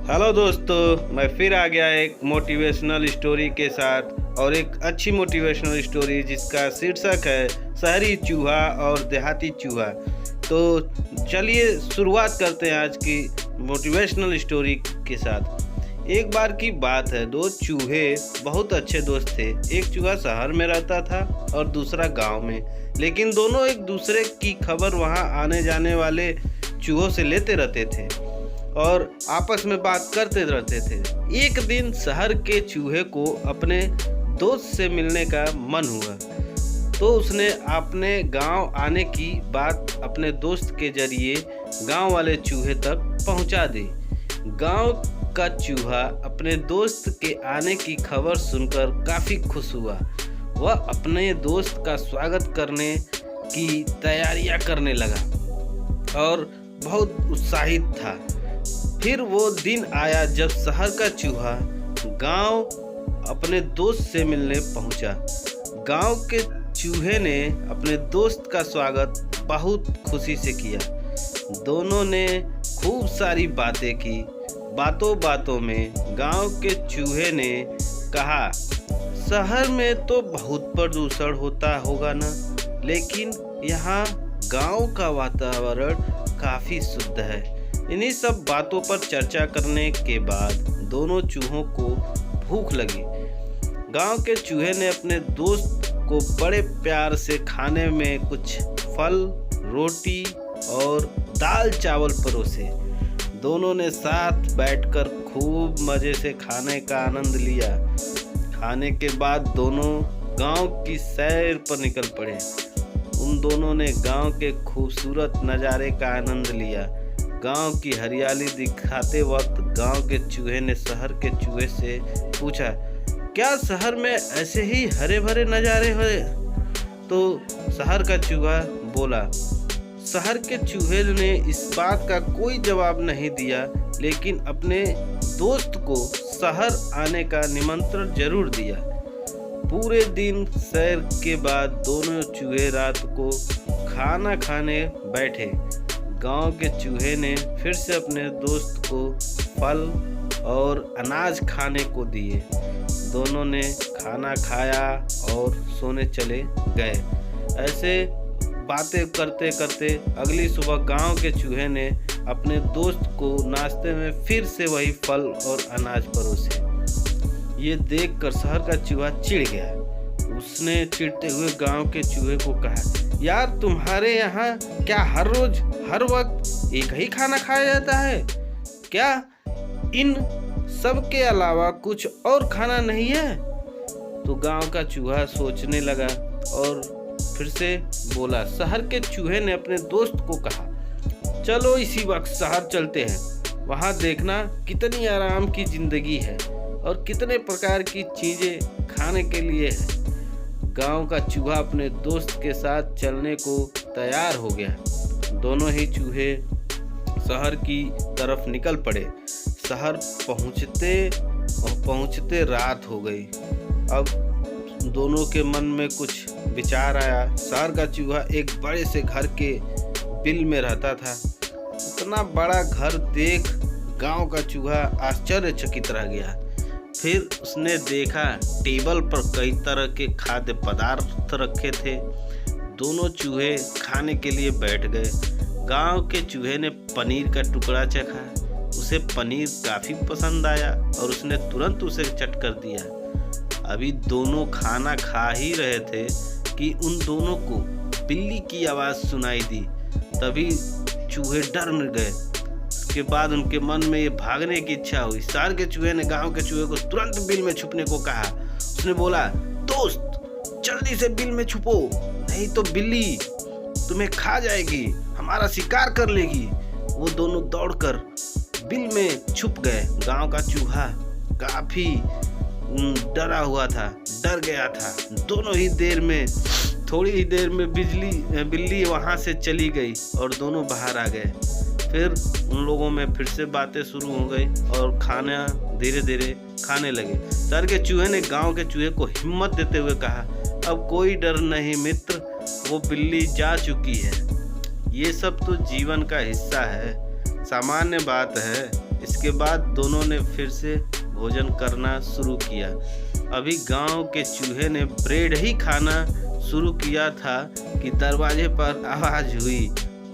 Hello दोस्तों, मैं फिर आ गया एक मोटिवेशनल स्टोरी के साथ और एक अच्छी मोटिवेशनल स्टोरी जिसका शीर्षक है शहरी चूहा और देहाती चूहा। तो चलिए शुरुआत करते हैं आज की मोटिवेशनल स्टोरी के साथ। एक बार की बात है, दो चूहे बहुत अच्छे दोस्त थे। एक चूहा शहर में रहता था और दूसरा गांव में, लेकिन दोनों एक दूसरे की खबर वहां आने जाने वाले चूहों से लेते रहते थे और आपस में बात करते रहते थे। एक दिन शहर के चूहे को अपने दोस्त से मिलने का मन हुआ, तो उसने अपने गांव आने की बात अपने दोस्त के जरिए गांव वाले चूहे तक पहुंचा दी। गांव का चूहा अपने दोस्त के आने की खबर सुनकर काफ़ी खुश हुआ। वह अपने दोस्त का स्वागत करने की तैयारियां करने लगा और बहुत उत्साहित था। फिर वो दिन आया जब शहर का चूहा गांव अपने दोस्त से मिलने पहुंचा। गांव के चूहे ने अपने दोस्त का स्वागत बहुत खुशी से किया। दोनों ने खूब सारी बातें की। बातों बातों में गांव के चूहे ने कहा, शहर में तो बहुत प्रदूषण होता होगा ना, लेकिन यहाँ गांव का वातावरण काफ़ी शुद्ध है। इन्हीं सब बातों पर चर्चा करने के बाद दोनों चूहों को भूख लगी। गांव के चूहे ने अपने दोस्त को बड़े प्यार से खाने में कुछ फल, रोटी और दाल चावल परोसे। दोनों ने साथ बैठकर खूब मज़े से खाने का आनंद लिया। खाने के बाद दोनों गांव की सैर पर निकल पड़े। उन दोनों ने गांव के खूबसूरत नज़ारे का आनंद लिया। गांव की हरियाली दिखाते वक्त गांव के चूहे ने शहर के चूहे से पूछा, क्या शहर में ऐसे ही हरे भरे नज़ारे हैं? तो शहर का चूहा बोला। शहर के चूहे ने इस बात का कोई जवाब नहीं दिया, लेकिन अपने दोस्त को शहर आने का निमंत्रण जरूर दिया। पूरे दिन सैर के बाद दोनों चूहे रात को खाना खाने बैठे। गांव के चूहे ने फिर से अपने दोस्त को फल और अनाज खाने को दिए। दोनों ने खाना खाया और सोने चले गए। ऐसे बातें करते करते अगली सुबह गांव के चूहे ने अपने दोस्त को नाश्ते में फिर से वही फल और अनाज परोसे। ये देखकर शहर का चूहा चिढ़ गया। उसने चिढ़ते हुए गांव के चूहे को कहा, यार तुम्हारे यहाँ क्या हर रोज हर वक्त एक ही खाना खाया जाता है? क्या इन सब के अलावा कुछ और खाना नहीं है? तो गांव का चूहा सोचने लगा और फिर से बोला। शहर के चूहे ने अपने दोस्त को कहा, चलो इसी वक्त शहर चलते हैं। वहाँ देखना कितनी आराम की जिंदगी है और कितने प्रकार की चीज़ें खाने के लिए है। गांव का चूहा अपने दोस्त के साथ चलने को तैयार हो गया। दोनों ही चूहे शहर की तरफ निकल पड़े। शहर पहुंचते रात हो गई। अब दोनों के मन में कुछ विचार आया। शहर का चूहा एक बड़े से घर के बिल में रहता था। इतना बड़ा घर देख गांव का चूहा आश्चर्यचकित रह गया। फिर उसने देखा टेबल पर कई तरह के खाद्य पदार्थ रखे थे। दोनों चूहे खाने के लिए बैठ गए। गांव के चूहे ने पनीर का टुकड़ा चखा। उसे पनीर काफ़ी पसंद आया और उसने तुरंत उसे चट कर दिया। अभी दोनों खाना खा ही रहे थे कि उन दोनों को बिल्ली की आवाज़ सुनाई दी। तभी चूहे डर गए। के बाद उनके मन में ये भागने की इच्छा हुई। शहर के चूहे ने गांव के चूहे को तुरंत बिल में छुपने को कहा। उसने बोला, दोस्त जल्दी से बिल में छुपो, नहीं तो बिल्ली तुम्हें खा जाएगी, हमारा शिकार कर लेगी। वो दोनों दौड़कर बिल में छुप गए। गांव का चूहा काफी डरा हुआ था, डर गया था। थोड़ी ही देर में बिल्ली वहां से चली गई और दोनों बाहर आ गए। फिर उन लोगों में फिर से बातें शुरू हो गई और खाना धीरे धीरे खाने लगे। शहर के चूहे ने गांव के चूहे को हिम्मत देते हुए कहा, अब कोई डर नहीं मित्र, वो बिल्ली जा चुकी है। ये सब तो जीवन का हिस्सा है, सामान्य बात है। इसके बाद दोनों ने फिर से भोजन करना शुरू किया। अभी गांव के चूहे ने ब्रेड ही खाना शुरू किया था कि दरवाजे पर आवाज़ हुई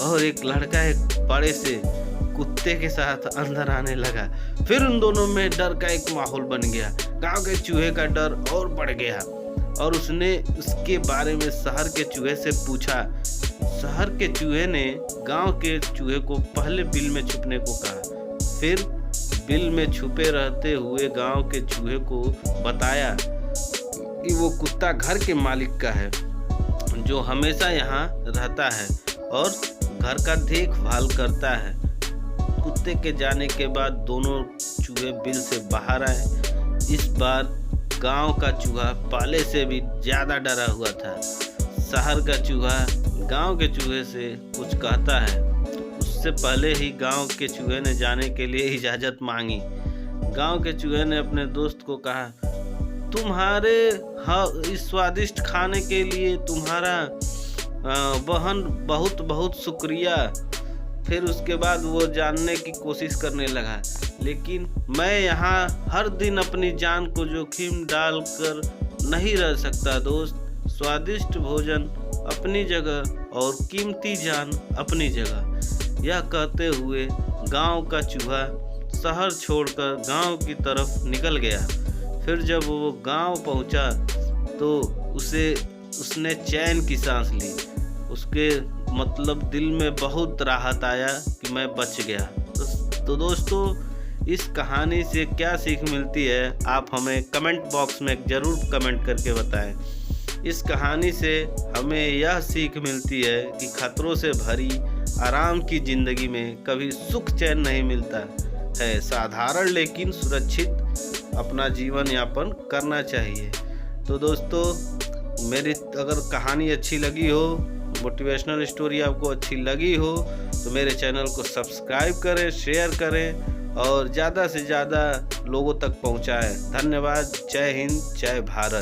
और एक लड़का एक बड़े से कुत्ते के साथ अंदर आने लगा। फिर उन दोनों में डर का एक माहौल बन गया। गांव के चूहे का डर और बढ़ गया और उसने उसके बारे में शहर के चूहे से पूछा। शहर के चूहे ने गांव के चूहे को पहले बिल में छुपने को कहा। फिर बिल में छुपे रहते हुए गांव के चूहे को बताया कि वो कुत्ता घर के मालिक का है जो हमेशा यहाँ रहता है और घर का देखभाल करता है। कुत्ते के जाने के बाद दोनों चूहे बिल से बाहर आए। इस बार गांव का चूहा पहले से भी ज़्यादा डरा हुआ था। शहर का चूहा गांव के चूहे से कुछ कहता है उससे पहले ही गांव के चूहे ने जाने के लिए इजाज़त मांगी। गांव के चूहे ने अपने दोस्त को कहा, तुम्हारे इस स्वादिष्ट खाने के लिए तुम्हारा बहन बहुत बहुत शुक्रिया। फिर उसके बाद वो जानने की कोशिश करने लगा, लेकिन मैं यहाँ हर दिन अपनी जान को जोखिम डालकर नहीं रह सकता दोस्त। स्वादिष्ट भोजन अपनी जगह और कीमती जान अपनी जगह। यह कहते हुए गांव का चूहा शहर छोड़कर गांव की तरफ निकल गया। फिर जब वो गांव पहुंचा तो उसने चैन की सांस ली। उसके मतलब दिल में बहुत राहत आया कि मैं बच गया। तो दोस्तों, इस कहानी से क्या सीख मिलती है आप हमें कमेंट बॉक्स में ज़रूर कमेंट करके बताएं। इस कहानी से हमें यह सीख मिलती है कि खतरों से भरी आराम की ज़िंदगी में कभी सुख चैन नहीं मिलता है। साधारण लेकिन सुरक्षित अपना जीवन यापन करना चाहिए। तो दोस्तों, मेरी अगर कहानी अच्छी लगी हो, मोटिवेशनल स्टोरी आपको अच्छी लगी हो तो मेरे चैनल को सब्सक्राइब करें, शेयर करें और ज़्यादा से ज़्यादा लोगों तक पहुँचाएं। धन्यवाद। जय हिंद, जय भारत।